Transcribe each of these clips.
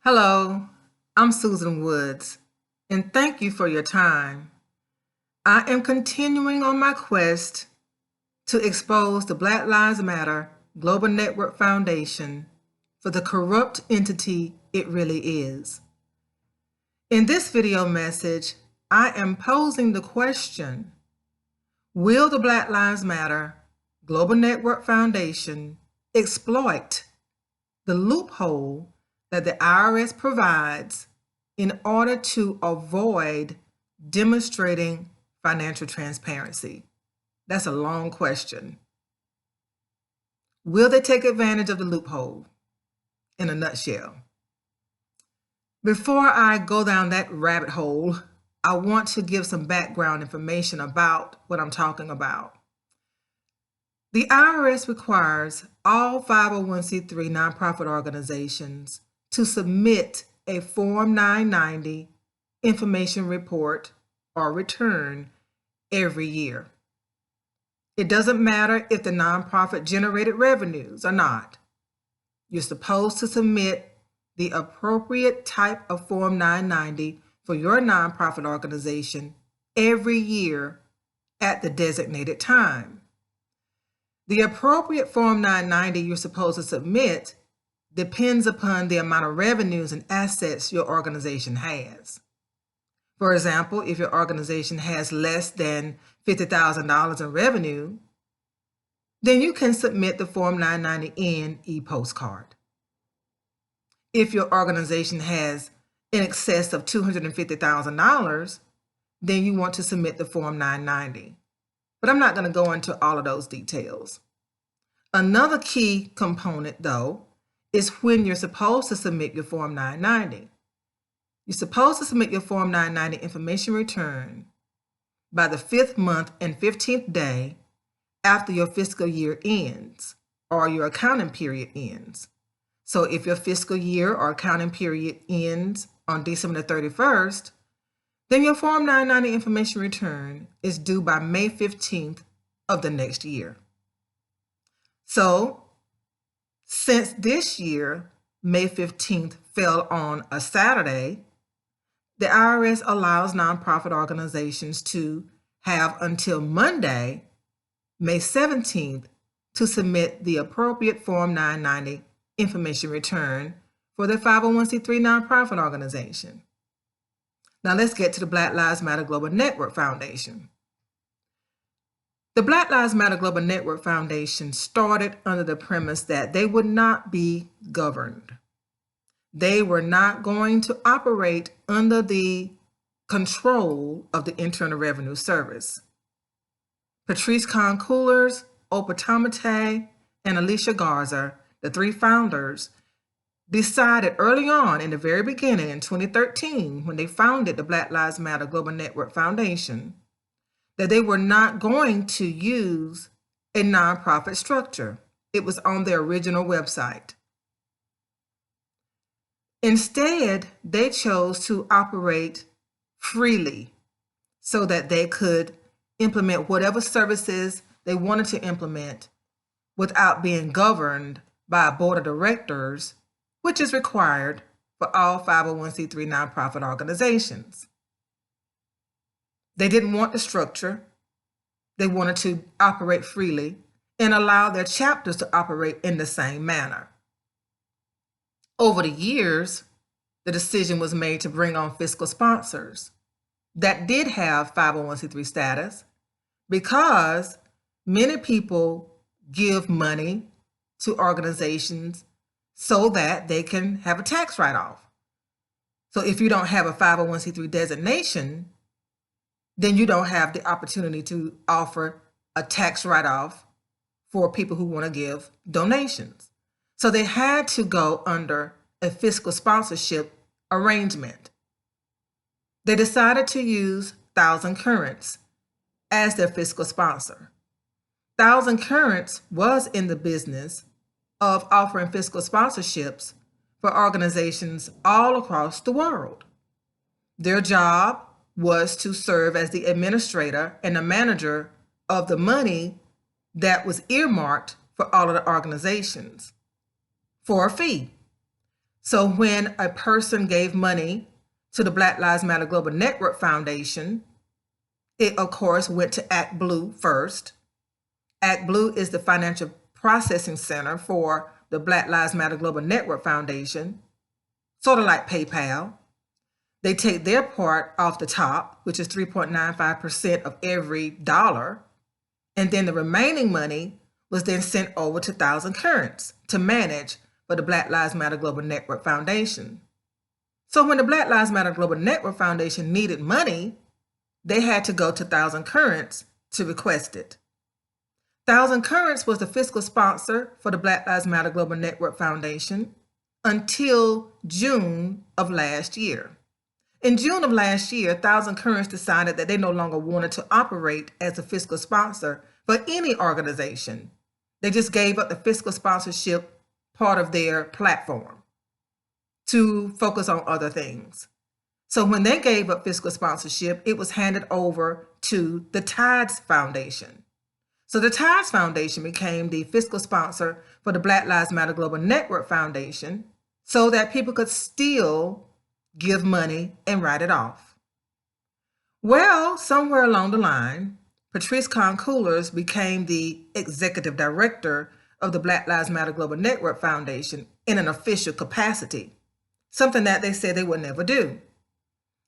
Hello, I'm Susan Woods, and thank you for your time. I am continuing on my quest to expose the Black Lives Matter Global Network Foundation for the corrupt entity it really is. In this video message, I am posing the question, will the Black Lives Matter Global Network Foundation exploit the loophole that the IRS provides in order to avoid demonstrating financial transparency? That's a long question. Will they take advantage of the loophole? In a nutshell. Before I go down that rabbit hole, I want to give some background information about what I'm talking about. The IRS requires all 501c3 nonprofit organizations to submit a Form 990 information report or return every year. It doesn't matter if the nonprofit generated revenues or not. You're supposed to submit the appropriate type of Form 990 for your nonprofit organization every year at the designated time. The appropriate Form 990 you're supposed to submit depends upon the amount of revenues and assets your organization has. For example, if your organization has less than $50,000 in revenue, then you can submit the Form 990 in e-postcard. If your organization has in excess of $250,000, then you want to submit the Form 990. But I'm not going to go into all of those details. Another key component, though, is when you're supposed to submit your Form 990. You're supposed to submit your Form 990 information return by the 5th month and 15th day after your fiscal year ends or your accounting period ends. So if your fiscal year or accounting period ends on December 31st, then your Form 990 information return is due by May 15th of the next year. So, since this year, May 15th fell on a Saturday, the IRS allows nonprofit organizations to have until Monday, May 17th, to submit the appropriate Form 990 information return for their 501c3 nonprofit organization. Now let's get to the Black Lives Matter Global Network Foundation. The Black Lives Matter Global Network Foundation started under the premise that they would not be governed. They were not going to operate under the control of the Internal Revenue Service. Patrisse Khan Cullers, Opal, Tometi, and Alicia, Garza, the 3 founders, decided early on in the very beginning in 2013, when they founded the Black Lives Matter Global Network Foundation, that they were not going to use a nonprofit structure. It was on their original website. Instead, they chose to operate freely so that they could implement whatever services they wanted to implement without being governed by a board of directors, which is required for all 501c3 nonprofit organizations. They didn't want the structure. They wanted to operate freely and allow their chapters to operate in the same manner. Over the years, the decision was made to bring on fiscal sponsors that did have 501c3 status because many people give money to organizations so that they can have a tax write-off. So if you don't have a 501c3 designation, then you don't have the opportunity to offer a tax write-off for people who want to give donations. So they had to go under a fiscal sponsorship arrangement. They decided to use Thousand Currents as their fiscal sponsor. Thousand Currents was in the business of offering fiscal sponsorships for organizations all across the world. Their job was to serve as the administrator and the manager of the money that was earmarked for all of the organizations for a fee. So when a person gave money to the Black Lives Matter Global Network Foundation, it, of course, went to Act Blue first. Act Blue is the financial processing center for the Black Lives Matter Global Network Foundation, sort of like PayPal. They take their part off the top, which is 3.95% of every dollar, and then the remaining money was then sent over to Thousand Currents to manage for the Black Lives Matter Global Network Foundation. So when the Black Lives Matter Global Network Foundation needed money, they had to go to Thousand Currents to request it. Thousand Currents was the fiscal sponsor for the Black Lives Matter Global Network Foundation until June of last year. In June of last year, Thousand Currents decided that they no longer wanted to operate as a fiscal sponsor for any organization. They just gave up the fiscal sponsorship part of their platform to focus on other things. So when they gave up fiscal sponsorship, it was handed over to the Tides Foundation. So the Tides Foundation became the fiscal sponsor for the Black Lives Matter Global Network Foundation so that people could still give money and write it off. Well, somewhere along the line, Patrisse Khan Cullers became the executive director of the Black Lives Matter Global Network Foundation in an official capacity, something that they said they would never do.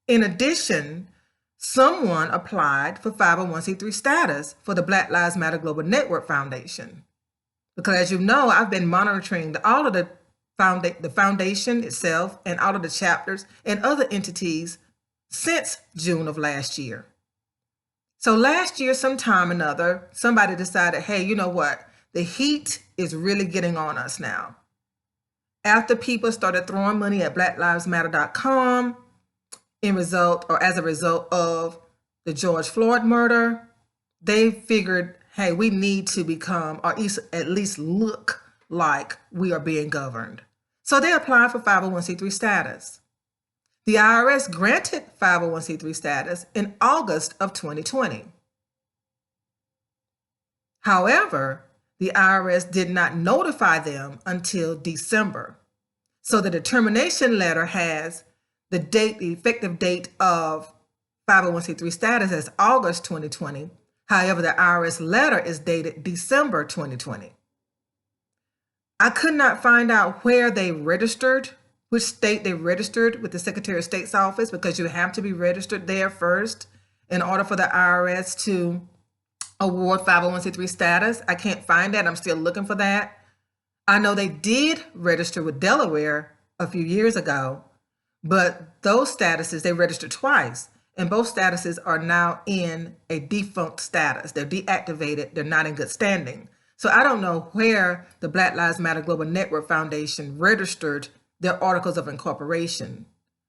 In addition, someone applied for 501c3 status for the Black Lives Matter Global Network Foundation. Because as you know, I've been monitoring all of the foundation itself and all of the chapters and other entities since June of last year. So last year, sometime or another, somebody decided, hey, you know what? The heat is really getting on us now. After people started throwing money at blacklivesmatter.com as a result of the George Floyd murder, they figured, hey, we need to become, or at least look like we are being governed. So they applied for 501c3 status. The IRS granted 501c3 status in August of 2020. However, the IRS did not notify them until December. So the determination letter has the effective date of 501c3 status as August 2020. However, the IRS letter is dated December 2020. I could not find out where they registered, which state they registered with the Secretary of State's office, because you have to be registered there first in order for the IRS to award 501c3 status. I can't find that. I'm still looking for that. I know they did register with Delaware a few years ago, but those statuses, they registered twice, and both statuses are now in a defunct status. They're deactivated. They're not in good standing. So I don't know where the Black Lives Matter Global Network Foundation registered their articles of incorporation.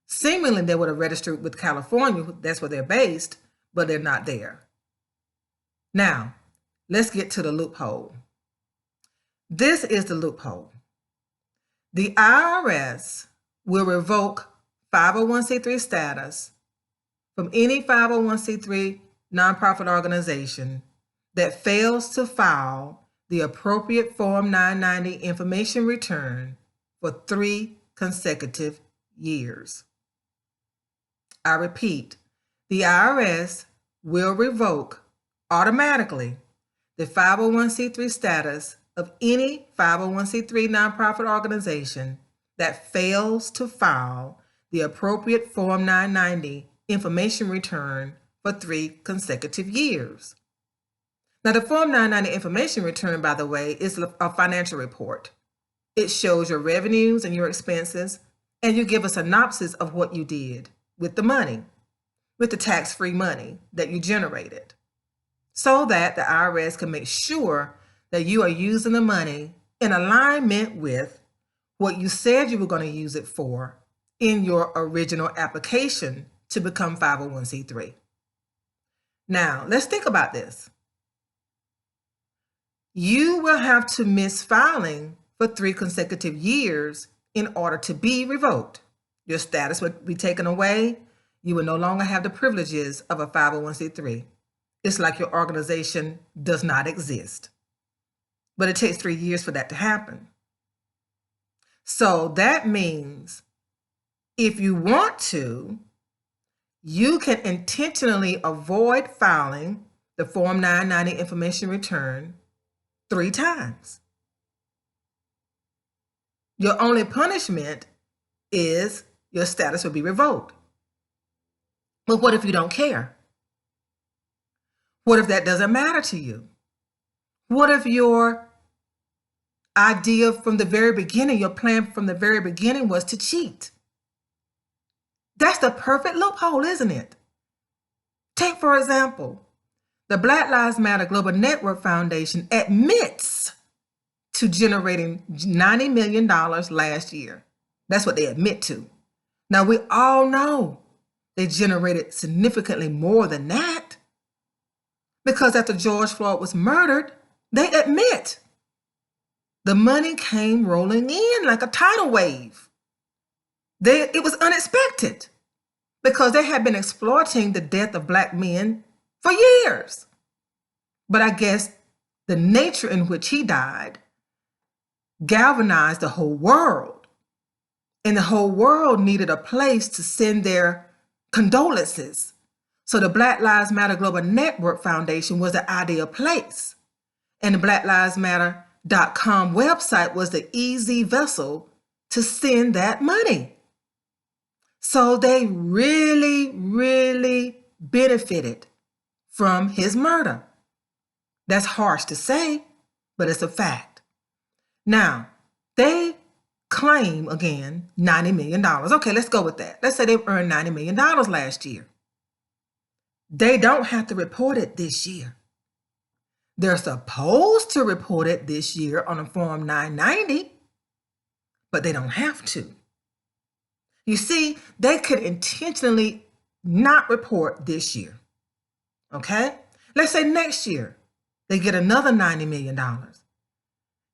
Seemingly, they would have registered with California. That's where they're based, but they're not there. Now, let's get to the loophole. This is the loophole. The IRS will revoke 501c3 status from any 501c3 nonprofit organization that fails to file the appropriate Form 990 information return for 3 consecutive years. I repeat, the IRS will revoke automatically the 501c3 status of any 501c3 nonprofit organization that fails to file the appropriate Form 990 information return for 3 consecutive years. Now, the Form 990 information return, by the way, is a financial report. It shows your revenues and your expenses, and you give a synopsis of what you did with the money, with the tax-free money that you generated, so that the IRS can make sure that you are using the money in alignment with what you said you were going to use it for in your original application to become 501c3. Now, let's think about this. You will have to miss filing for 3 consecutive years in order to be revoked. Your status would be taken away. You will no longer have the privileges of a 501c3. It's like your organization does not exist. But it takes 3 years for that to happen. So that means if you want to, you can intentionally avoid filing the Form 990 information return 3 times. Your only punishment is your status will be revoked. But what if you don't care? What if that doesn't matter to you? What if your idea from the very beginning, your plan from the very beginning was to cheat? That's the perfect loophole, isn't it? Take, for example, the Black Lives Matter Global Network Foundation admits to generating $90 million last year. That's what they admit to. Now, we all know they generated significantly more than that, because after George Floyd was murdered, they admit the money came rolling in like a tidal wave. It was unexpected because they had been exploiting the death of Black men for years. But I guess the nature in which he died galvanized the whole world. And the whole world needed a place to send their condolences. So the Black Lives Matter Global Network Foundation was the ideal place. And the BlackLivesMatter.com website was the easy vessel to send that money. So they really, really benefited from his murder. That's harsh to say, but it's a fact. Now, they claim, again, $90 million. Okay, let's go with that. Let's say they've earned $90 million last year. They don't have to report it this year. They're supposed to report it this year on a Form 990, but they don't have to. You see, they could intentionally not report this year. Okay? Let's say next year they get another $90 million.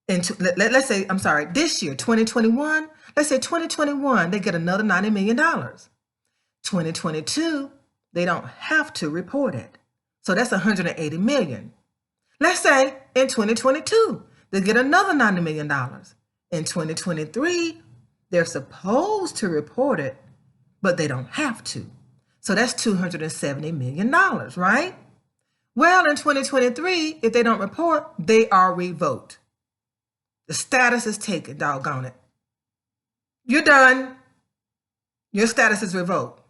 And let's say, this year, 2021, let's say 2021, they get another $90 million. 2022, they don't have to report it. So that's $180 million. Let's say in 2022, they get another $90 million. In 2023, they're supposed to report it, but they don't have to. So that's $270 million, right? Well, in 2023, if they don't report, they are revoked. The status is taken, doggone it. You're done. Your status is revoked.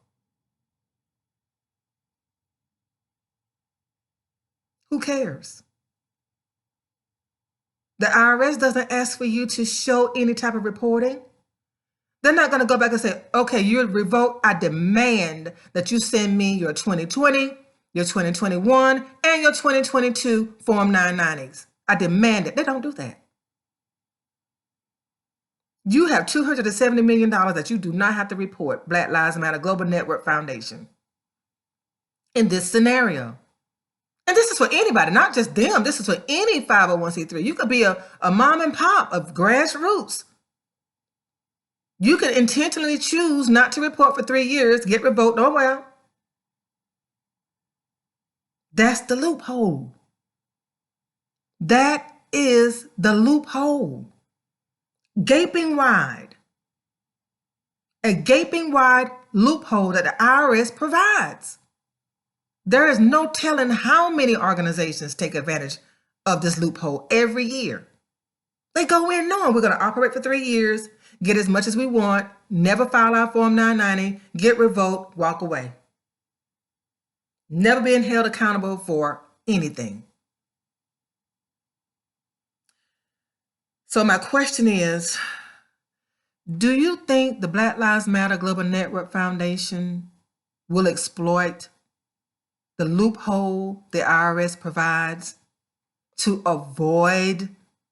Who cares? The IRS doesn't ask for you to show any type of reporting. They're not going to go back and say, okay, you're revoked. I demand that you send me your 2020, your 2021, and your 2022 Form 990s. I demand it. They don't do that. You have $270 million that you do not have to report, Black Lives Matter Global Network Foundation, in this scenario. And this is for anybody, not just them. This is for any 501c3. You could be a mom and pop of grassroots. You can intentionally choose not to report for 3 years, get revoked. Oh, well. That's the loophole. That is the loophole. Gaping wide. A gaping wide loophole that the IRS provides. There is no telling how many organizations take advantage of this loophole every year. They go in knowing we're going to operate for 3 years, get as much as we want, never file our Form 990, get revoked, walk away. Never being held accountable for anything. So my question is, do you think the Black Lives Matter Global Network Foundation will exploit the loophole the IRS provides to avoid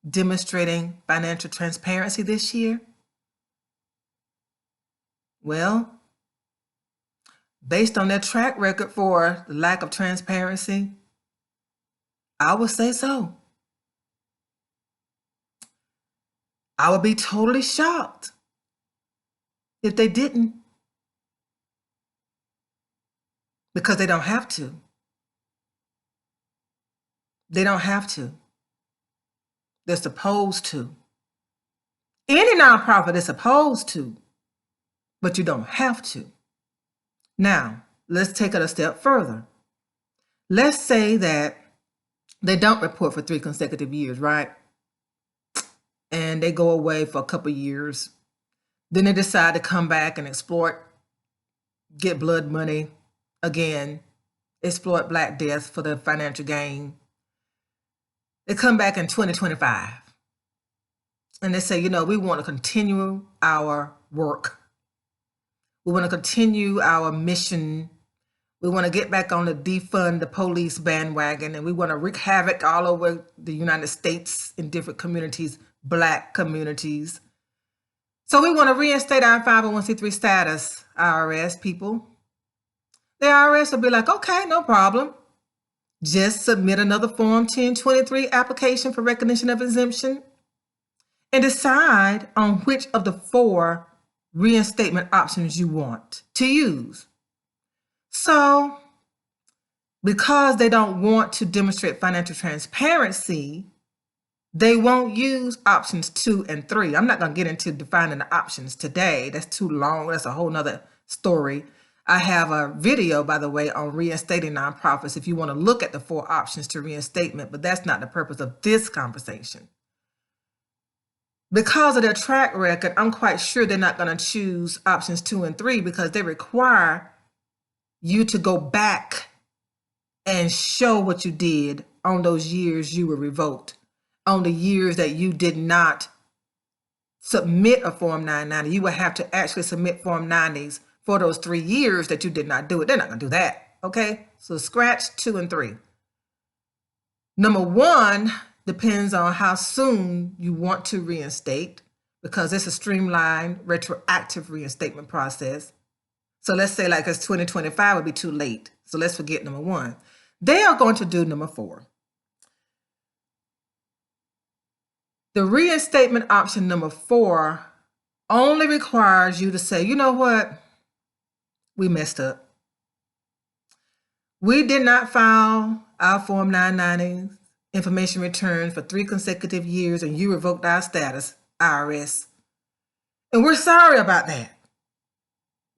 demonstrating financial transparency this year? Well, based on their track record for the lack of transparency, I would say so. I would be totally shocked if they didn't, because they don't have to. They don't have to. They're supposed to. Any nonprofit is supposed to, but you don't have to. Now, let's take it a step further. Let's say that they don't report for 3 consecutive years, right? And they go away for a couple years. Then they decide to come back and exploit, get blood money again, exploit Black death for their financial gain. They come back in 2025 and they say, you know, we want to continue our work. We want to continue our mission. We want to get back on the defund the police bandwagon, and we want to wreak havoc all over the United States in different communities, Black communities. So we want to reinstate our 501c3 status, IRS people. The IRS will be like, okay, no problem. Just submit another Form 1023 application for recognition of exemption and decide on which of the 4 reinstatement options you want to use. So, because they don't want to demonstrate financial transparency, they won't use options 2 and 3. I'm not going to get into defining the options today. That's too long. That's a whole nother story. I have a video, by the way, on reinstating nonprofits if you want to look at the 4 options to reinstatement, but that's not the purpose of this conversation. Because of their track record, I'm quite sure they're not going to choose options 2 and 3 because they require you to go back and show what you did on those years you were revoked, on the years that you did not submit a Form 990. You will have to actually submit Form 90s for those 3 years that you did not do it. They're not going to do that, okay? So scratch 2 and 3. Number 1 depends on how soon you want to reinstate, because it's a streamlined retroactive reinstatement process. So let's say like it's 2025 would be too late. So let's forget number 1. They are going to do number 4. The reinstatement option number 4 only requires you to say, you know what? We messed up. We did not file our Form 990 information return for 3 consecutive years and you revoked our status, IRS. And we're sorry about that.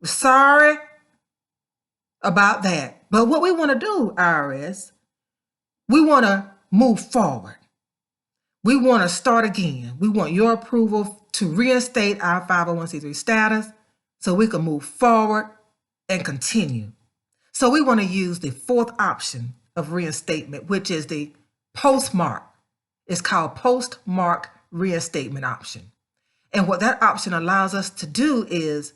We're sorry about that. But what we want to do, IRS, we want to move forward. We want to start again. We want your approval to reinstate our 501c3 status so we can move forward and continue. So we want to use the 4th option of reinstatement, which is the postmark. It's called postmark reinstatement option. And what that option allows us to do is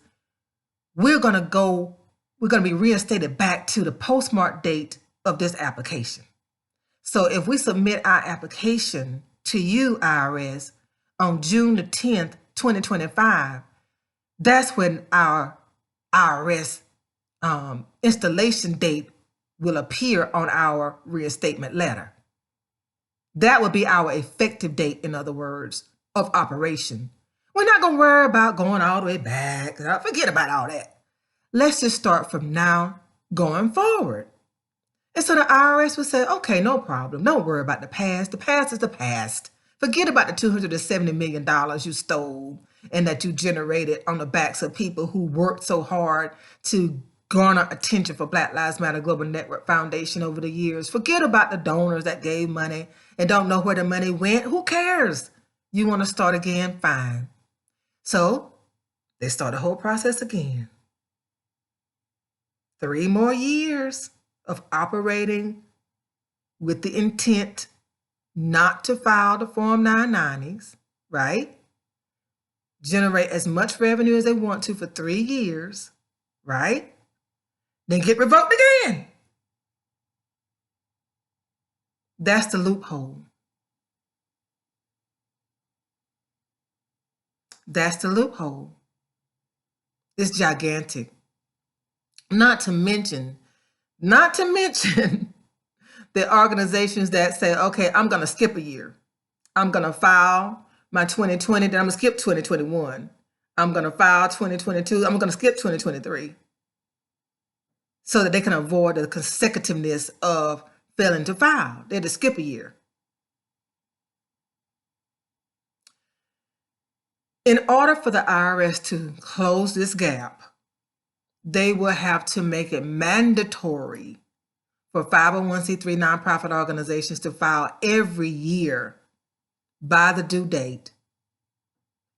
we're going to be reinstated back to the postmark date of this application. So if we submit our application to you, IRS, on June the 10th, 2025, that's when our IRS installation date will appear on our reinstatement letter. That would be our effective date, in other words, of operation. We're not going to worry about going all the way back. Forget about all that. Let's just start from now going forward. And so the IRS would say, okay, no problem. Don't worry about the past. The past is the past. Forget about the $270 million you stole and that you generated on the backs of people who worked so hard to garner attention for Black Lives Matter Global Network Foundation over the years. Forget about the donors that gave money and don't know where the money went. Who cares? You want to start again? Fine. So they start the whole process again. 3 more years of operating with the intent not to file the Form 990s, right? Generate as much revenue as they want to for 3 years, right? Then get revoked again. That's the loophole. That's the loophole. It's gigantic. Not to mention the organizations that say, okay, I'm going to skip a year. I'm going to file my 2020, then I'm going to skip 2021. I'm going to file 2022. I'm going to skip 2023. So that they can avoid the consecutiveness of failing to file. They had to skip a year. In order for the IRS to close this gap, they will have to make it mandatory for 501c3 nonprofit organizations to file every year by the due date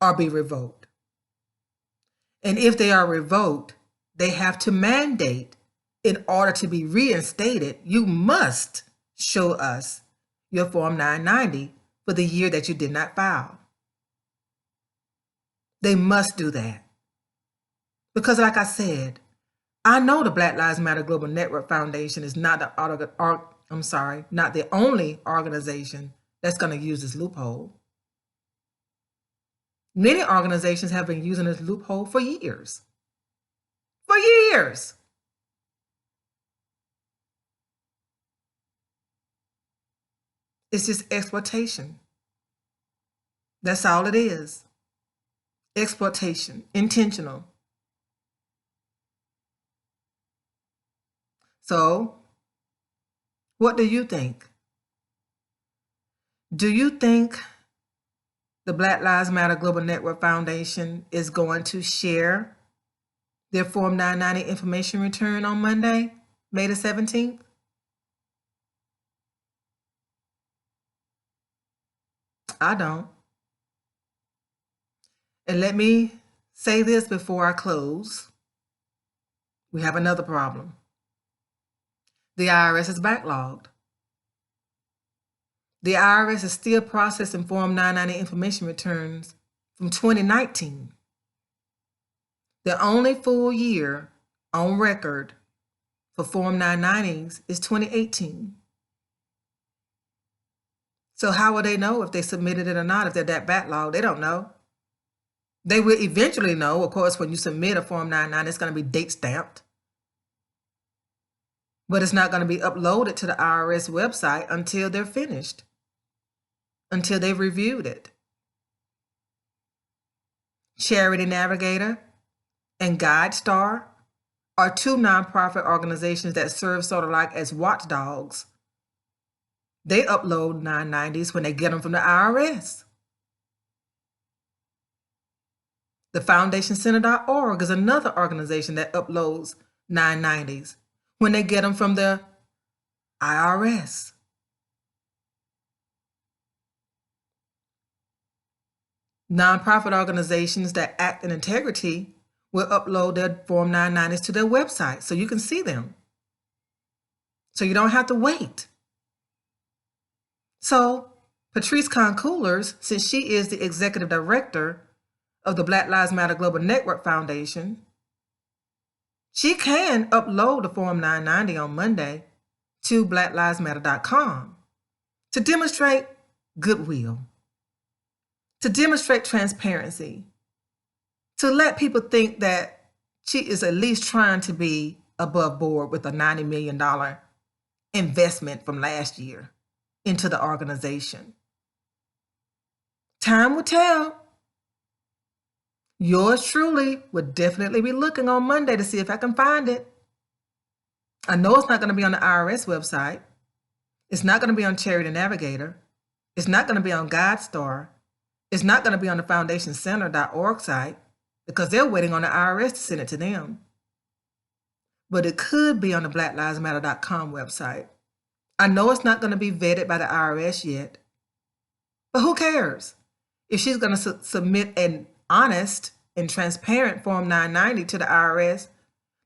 or be revoked. And if they are revoked, they have to mandate, in order to be reinstated, you must show us your Form 990 for the year that you did not file. They must do that. Because like I said, I know the Black Lives Matter Global Network Foundation is not the only organization that's going to use this loophole. Many organizations have been using this loophole for years. For years. It's just exploitation. That's all it is. Exploitation, intentional. So, what do you think? Do you think the Black Lives Matter Global Network Foundation is going to share their Form 990 information return on Monday, May the 17th? I don't. And let me say this before I close. We have another problem. The IRS is backlogged. The IRS is still processing Form 990 information returns from 2019. The only full year on record for Form 990s is 2018. So how will they know if they submitted it or not, if they're that backlogged? They don't know. They will eventually know, of course, when you submit a Form 990, it's going to be date stamped. But it's not going to be uploaded to the IRS website until they're finished, until they've reviewed it. Charity Navigator and GuideStar are two nonprofit organizations that serve sort of like as watchdogs. They upload 990s when they get them from the IRS. The FoundationCenter.org is another organization that uploads 990s when they get them from the IRS. Nonprofit organizations that act in integrity will upload their Form 990s to their website so you can see them. So you don't have to wait. So Patrisse Khan Cullers, since she is the executive director of the Black Lives Matter Global Network Foundation, she can upload the Form 990 on Monday to blacklivesmatter.com to demonstrate goodwill, to demonstrate transparency, to let people think that she is at least trying to be above board with a $90 million investment from last year into the organization. Time will tell. Yours truly would definitely be looking on Monday to see if I can find it. I know it's not going to be on the IRS website. It's not going to be on Charity Navigator. It's not going to be on GuideStar. It's not going to be on the FoundationCenter.org site because they're waiting on the IRS to send it to them. But it could be on the blacklivesmatter.com website. I know it's not going to be vetted by the IRS yet, but who cares? If she's going to submit an honest and transparent Form 990 to the IRS,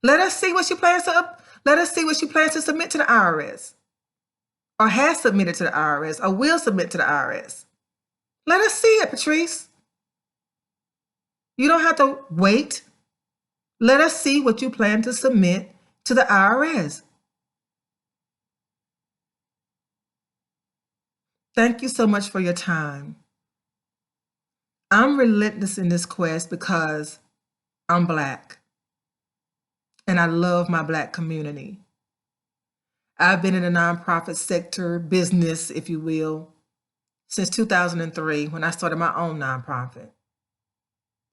let us see what she plans to submit to the IRS, or has submitted to the IRS, or will submit to the IRS. Let us see it, Patrisse. You don't have to wait. Let us see what you plan to submit to the IRS. Thank you so much for your time. I'm relentless in this quest because I'm Black and I love my Black community. I've been in the nonprofit sector, business, if you will, since 2003 when I started my own nonprofit.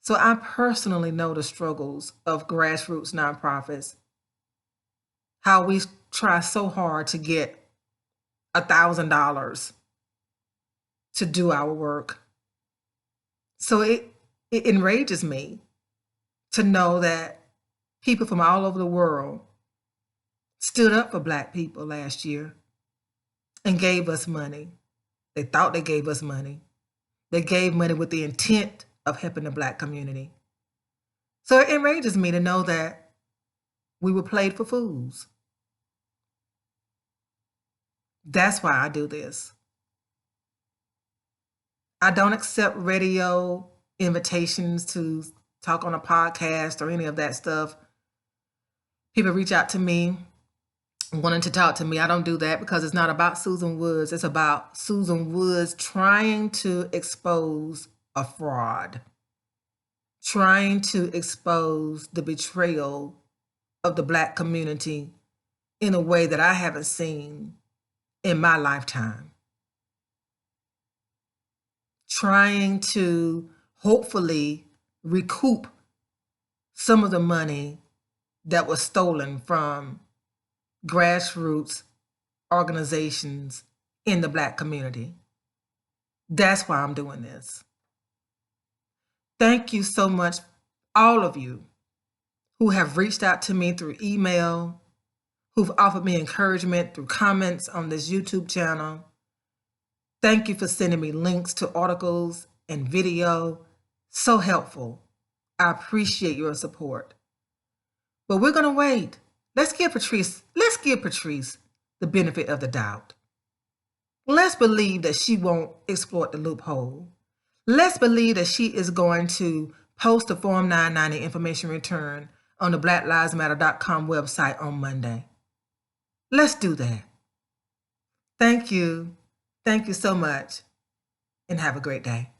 So I personally know the struggles of grassroots nonprofits, how we try so hard to get $1,000 to do our work. So it It enrages me to know that people from all over the world stood up for Black people last year and gave us money. They thought they gave us money. They gave money with the intent of helping the Black community. So it enrages me to know that we were played for fools. That's why I do this. I don't accept radio invitations to talk on a podcast or any of that stuff. People reach out to me wanting to talk to me. I don't do that because it's not about Susan Woods. It's about Susan Woods trying to expose a fraud, trying to expose the betrayal of the Black community in a way that I haven't seen in my lifetime. Trying to hopefully recoup some of the money that was stolen from grassroots organizations in the Black community. That's why I'm doing this. Thank you so much, all of you who have reached out to me through email, who've offered me encouragement through comments on this YouTube channel. Thank you for sending me links to articles and video. So helpful. I appreciate your support. But we're going to wait. Let's give Patrisse the benefit of the doubt. Let's believe that she won't exploit the loophole. Let's believe that she is going to post the Form 990 information return on the blacklivesmatter.com website on Monday. Let's do that. Thank you. Thank you so much, and have a great day.